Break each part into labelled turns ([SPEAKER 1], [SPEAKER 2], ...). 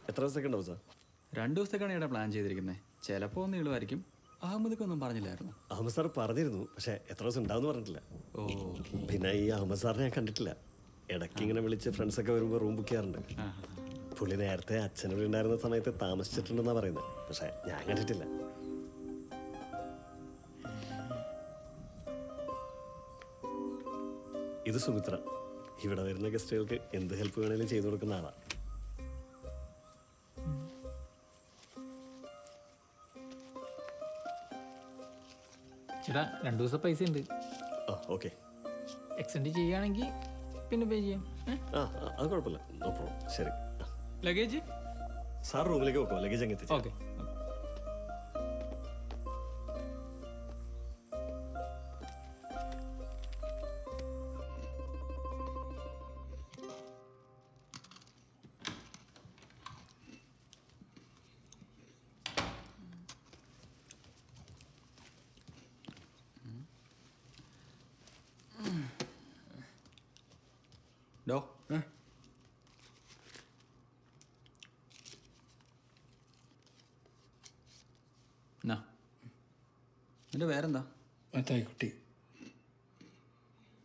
[SPEAKER 1] എത്ര ദിവസത്തേക്ക് ഉണ്ടാവും സാർ?
[SPEAKER 2] 2 ദിവസത്തേക്കാണ് ഇവിടെ പ്ലാൻ ചെയ്തിരിക്കുന്നത്. ചിലപ്പോൾ ഒന്ന് നീളുമായിരിക്കും. അഹമ്മദൊന്നും പറഞ്ഞില്ലായിരുന്നു.
[SPEAKER 1] അഹമ്മദ് സാർ പറഞ്ഞിരുന്നു, പക്ഷേ എത്ര ദിവസം ഉണ്ടാവുമെന്ന് പറഞ്ഞിട്ടില്ല.
[SPEAKER 2] ഓക്കെ.
[SPEAKER 1] പിന്നെ ഈ അഹമ്മദ് സാറിനെ ഞാൻ കണ്ടിട്ടില്ല. ഇടയ്ക്ക് ഇങ്ങനെ വിളിച്ച് ഫ്രണ്ട്സൊക്കെ വരുമ്പോൾ റൂം ബുക്ക് ചെയ്യാറുണ്ട്. പുള്ളി നേരത്തെ അച്ഛനോട് ഉണ്ടായിരുന്ന സമയത്ത് താമസിച്ചിട്ടുണ്ടെന്നാണ് പറയുന്നത്, പക്ഷേ ഞാൻ കണ്ടിട്ടില്ല. ഇത് സുമിത്ര. ഇവിടെ വരുന്ന ഗസ്റ്റുകൾക്ക് എന്ത് ഹെൽപ്പ് വേണേലും ചെയ്തു കൊടുക്കുന്ന ആളാണ്.
[SPEAKER 3] ചേട്ടാ 2 ദിവസം പൈസ ഉണ്ട്.
[SPEAKER 1] ആ ഓക്കെ.
[SPEAKER 3] എക്സ്റ്റെൻഡ് ചെയ്യുകയാണെങ്കിൽ പിന്നെ പേ ചെയ്യാം.
[SPEAKER 1] അത് കുഴപ്പമില്ല, നോ പ്രോബ്ലം. ശരി,
[SPEAKER 3] ലഗേജ്
[SPEAKER 1] സാർ റൂമിലേക്ക് വെക്കോ, ലഗേജ് അങ്ങ് എത്തിച്ചു.
[SPEAKER 3] ഓക്കെ.
[SPEAKER 2] ഡോ എന്നാ നിന്റെ പേരെന്താ?
[SPEAKER 4] മത്തായിക്കുട്ടി.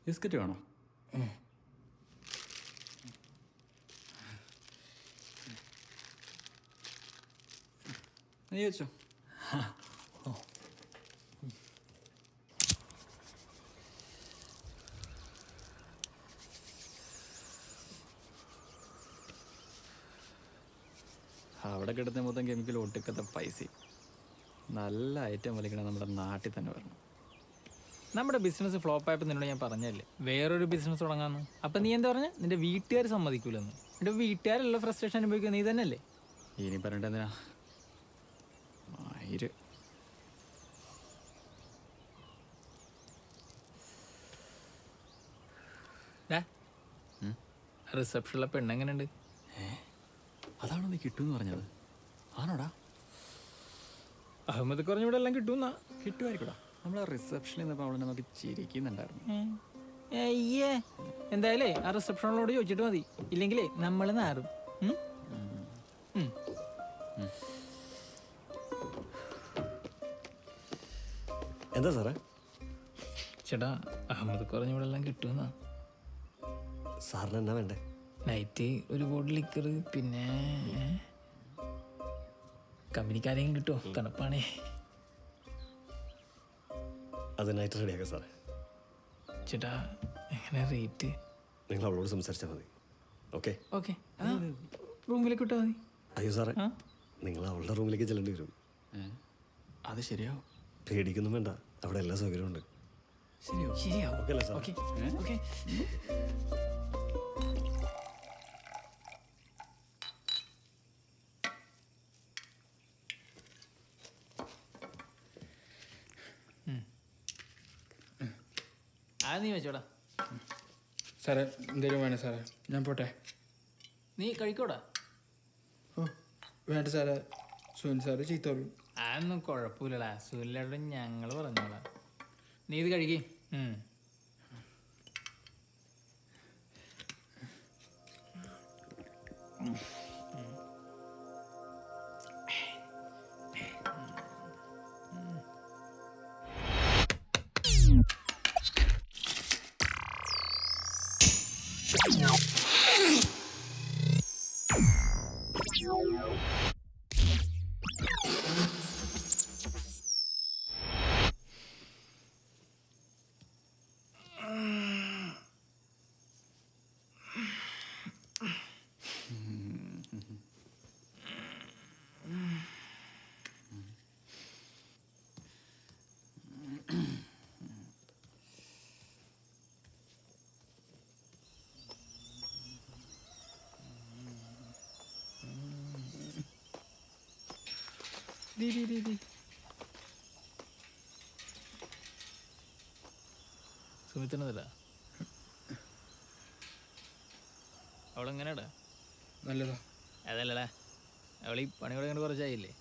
[SPEAKER 2] ബിസ്ക്കറ്റ് വേണോ? നീ വെച്ചോ. അവിടെ കിടന്ന മൊത്തം കെമിക്കൽ ഒട്ടുക്കത്തെ പൈസ. നല്ല ഐറ്റം വലിക്കണം നമ്മുടെ നാട്ടിൽ തന്നെ വരണം.
[SPEAKER 3] നമ്മുടെ ബിസിനസ് ഫ്ലോപ്പ് ആയപ്പോൾ നിന്നോട് ഞാൻ പറഞ്ഞല്ലേ വേറൊരു ബിസിനസ് തുടങ്ങാമെന്ന്. അപ്പം നീ എന്താ പറഞ്ഞ? നിന്റെ വീട്ടുകാർ സമ്മതിക്കൂലെന്ന്. നിന്റെ വീട്ടുകാരല്ല ഫ്രസ്ട്രേഷൻ അനുഭവിക്കുക, നീ തന്നെയല്ലേ?
[SPEAKER 2] ഇനി പറഞ്ഞിട്ടെന്തിനാ? ആയിര്
[SPEAKER 3] റിസപ്ഷനിലെ പെണ്ണെങ്ങനെയുണ്ട്?
[SPEAKER 2] അതാണോ നീ കിട്ടുമെന്ന് പറഞ്ഞത്? ആണോടാ?
[SPEAKER 3] അഹമ്മദ് കുറഞ്ഞ ഇവിടെ എല്ലാം കിട്ടുമെന്നാ.
[SPEAKER 2] കിട്ടുമായിരിക്കടാ. നമ്മളെ റിസപ്ഷനിൽ നിന്നപ്പോൾ അവളെ നോക്കി ചിരിക്കുന്നുണ്ടായിരുന്നു.
[SPEAKER 3] അയ്യേ, എന്തായാലേ ആ റിസപ്ഷനിലോട് ചോദിച്ചിട്ട് മതി, ഇല്ലെങ്കിലേ നമ്മൾ നാറും.
[SPEAKER 1] എന്താ സാറേ?
[SPEAKER 3] ചേട്ടാ അഹമ്മദ് കുറഞ്ഞ ഇവിടെ എല്ലാം കിട്ടുമെന്നാ.
[SPEAKER 1] സാറിന് എന്നാ വേണ്ടേ?
[SPEAKER 3] നൈറ്റ് ഒരു ബോട്ടിൽ ലിക്കർ, പിന്നെ കമ്പനിക്കാരെങ്കിലും കിട്ടുമോ? തണുപ്പാണേ.
[SPEAKER 1] അത് നൈറ്റ് റെഡിയാക്കാം സാറേ.
[SPEAKER 3] ചേട്ടാ എങ്ങനെ റേറ്റ്?
[SPEAKER 1] നിങ്ങൾ അവളോട് സംസാരിച്ചാൽ മതി. ഓക്കെ
[SPEAKER 3] ഓക്കെ, റൂമിലേക്ക് വിട്ടാൽ മതി.
[SPEAKER 1] അയ്യോ സാറേ, നിങ്ങൾ അവളുടെ റൂമിലേക്ക് ചെല്ലേണ്ടി വരും.
[SPEAKER 2] അത് ശരിയാവും.
[SPEAKER 1] പേടിക്കൊന്നും വേണ്ട, അവിടെ എല്ലാ സൗകര്യവും ഉണ്ട്.
[SPEAKER 3] ശരിയാവും.
[SPEAKER 1] ഓക്കെ അല്ലേ സാർ?
[SPEAKER 3] Okay okay. നീ വെച്ചോടാ.
[SPEAKER 4] സാറേ എന്തെങ്കിലും വേണം സാറേ, ഞാൻ പോട്ടെ.
[SPEAKER 3] നീ കഴിക്കോടാ.
[SPEAKER 4] ഓ വേണ്ട സാറേ, സുനിൽ സാറ് ചീത്തോളൂ.
[SPEAKER 3] അതൊന്നും കുഴപ്പമില്ലടാ, സുനിലോട് ഞങ്ങൾ പറഞ്ഞോളാം. നീ ഇത് കഴിക്കേ. സുമിത്രനല്ല അവളെങ്ങനെയാടാ?
[SPEAKER 4] നല്ലതാ.
[SPEAKER 3] അതല്ലടാ, അവളീ പണി തുടങ്ങിയിട്ട് കുറച്ചായില്ലേ?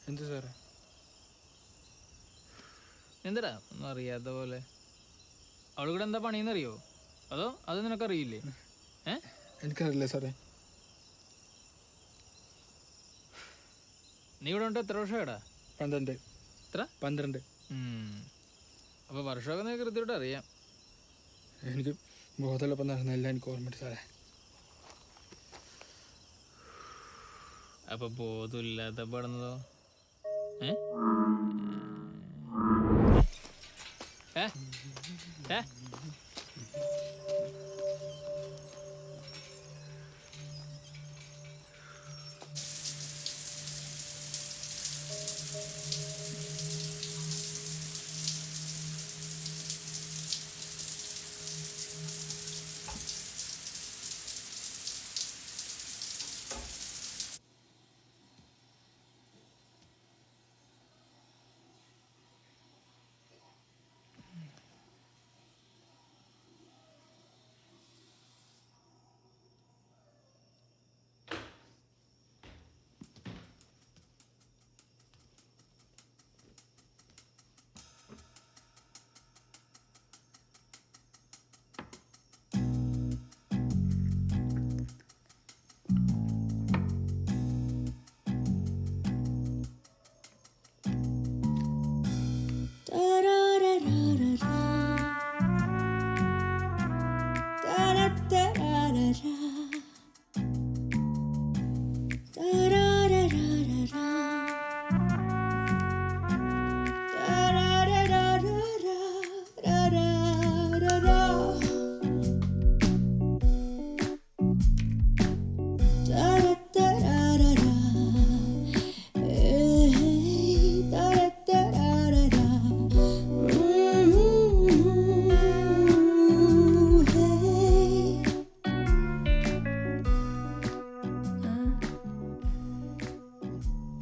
[SPEAKER 4] എന്ത് സാറേ?
[SPEAKER 3] എന്താടാ ഒന്നും അറിയാത്ത പോലെ? അവൾ കൂടെ എന്താ പണിയെന്നറിയോ? അതോ അത് നിനക്കറിയില്ലേ?
[SPEAKER 4] എനിക്കറിയില്ല സാറേ.
[SPEAKER 3] നീ ഇവിടെ ഉണ്ട് എത്ര വർഷമാടാ?
[SPEAKER 4] 12.
[SPEAKER 3] എത്ര?
[SPEAKER 4] 12.
[SPEAKER 3] അപ്പോൾ വർഷമൊക്കെ നിനക്ക് കൃത്യമായിട്ട് അറിയാം.
[SPEAKER 4] എനിക്ക് ബോധമുള്ളപ്പോൾ നടന്നെല്ലാം എനിക്ക് ഓർമ്മയുണ്ട് സാറേ.
[SPEAKER 3] അപ്പോൾ ബോധമില്ലാത്ത പെടുന്നതോ? ഏ ഏ ഏ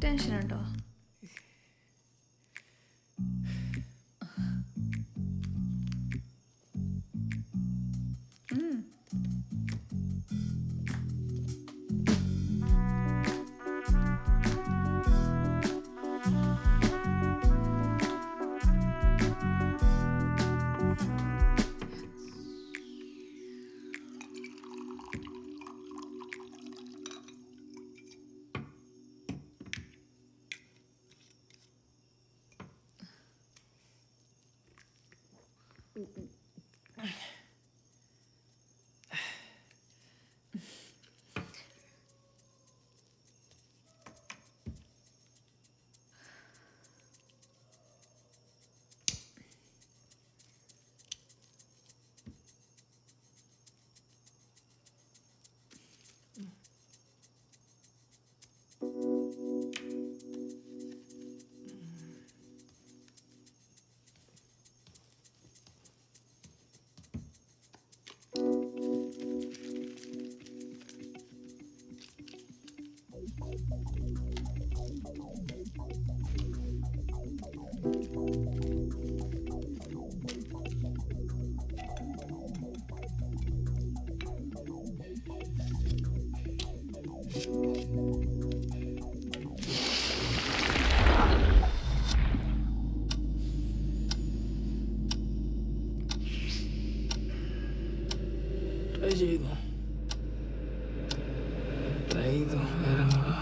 [SPEAKER 5] ടെൻഷനുണ്ടോ?
[SPEAKER 3] ട്രൈ ചെയ്തു വേറെ നോക്ക്.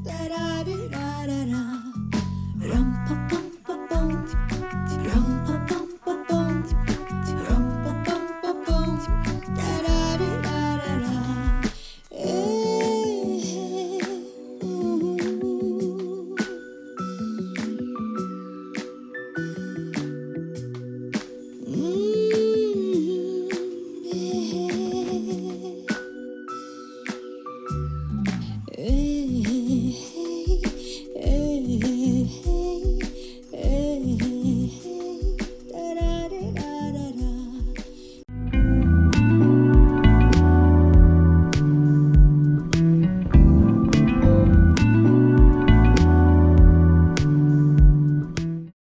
[SPEAKER 5] Da da da da da.